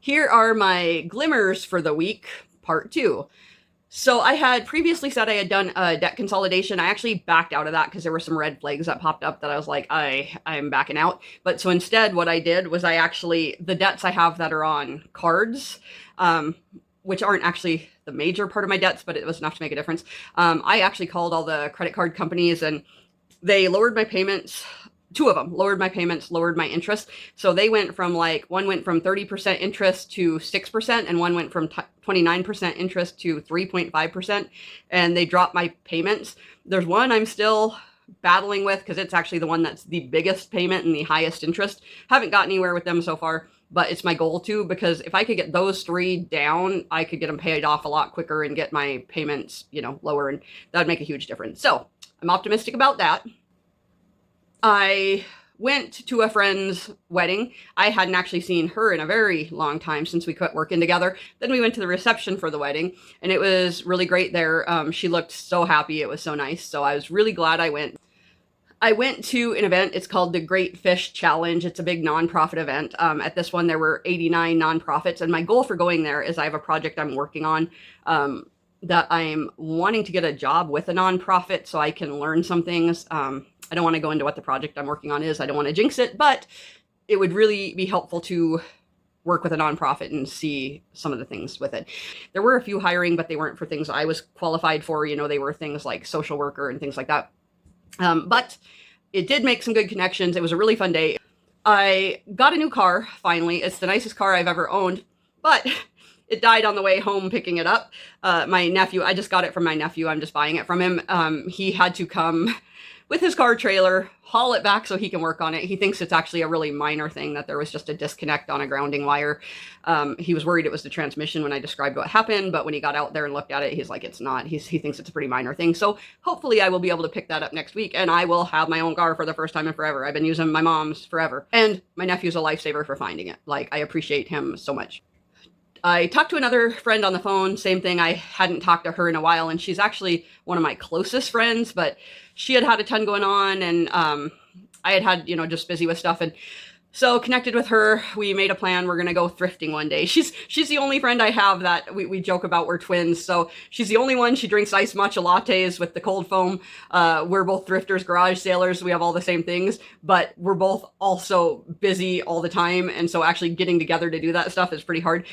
Here are my glimmers for the week, part two. So I had previously said I had done a debt consolidation. I actually backed out of that because there were some red flags that popped up that I was like, I'm backing out. But so instead what I did was the debts I have that are on cards, which aren't actually the major part of my debts, but it was enough to make a difference. I actually called all the credit card companies and they lowered my payments. Two of them lowered my payments, lowered my interest. So they went from one went from 30% interest to 6%, and one went from 29% interest to 3.5%. And they dropped my payments. There's one I'm still battling with because it's actually the one that's the biggest payment and the highest interest. Haven't got anywhere with them so far, but it's my goal to, because if I could get those three down, I could get them paid off a lot quicker and get my payments, lower, and that would make a huge difference. So I'm optimistic about that. I went to a friend's wedding. I hadn't actually seen her in a very long time since we quit working together. Then we went to the reception for the wedding, and it was really great there. She looked so happy. It was so nice. So I was really glad I went. I went to an event. It's called the Great Fish Challenge. It's a big nonprofit event. At this one, there were 89 nonprofits, and my goal for going there is I have a project I'm working on that I'm wanting to get a job with a nonprofit so I can learn some things. I don't want to go into what the project I'm working on is. I don't want to jinx it, but it would really be helpful to work with a nonprofit and see some of the things with it. There were a few hiring, but they weren't for things I was qualified for. They were things like social worker and things like that. But it did make some good connections. It was a really fun day. I got a new car, finally. It's the nicest car I've ever owned, but it died on the way home picking it up. My nephew, I just got it from my nephew. I'm just buying it from him. He had to come with his car trailer, haul it back so he can work on it. He thinks it's actually a really minor thing, that there was just a disconnect on a grounding wire. He was worried it was the transmission when I described what happened, but when he got out there and looked at it, he's like, it's not. He thinks it's a pretty minor thing. So hopefully I will be able to pick that up next week, and I will have my own car for the first time in forever. I've been using my mom's forever. And my nephew's a lifesaver for finding it. I appreciate him so much. I talked to another friend on the phone, same thing. I hadn't talked to her in a while, and she's actually one of my closest friends, but she had a ton going on, and I had just busy with stuff, and so connected with her. We made a plan. We're going to go thrifting one day. She's the only friend I have that we joke about we're twins. So she's the only one. She drinks iced matcha lattes with the cold foam. We're both thrifters, garage sailors. We have all the same things, but we're both also busy all the time. And so actually getting together to do that stuff is pretty hard.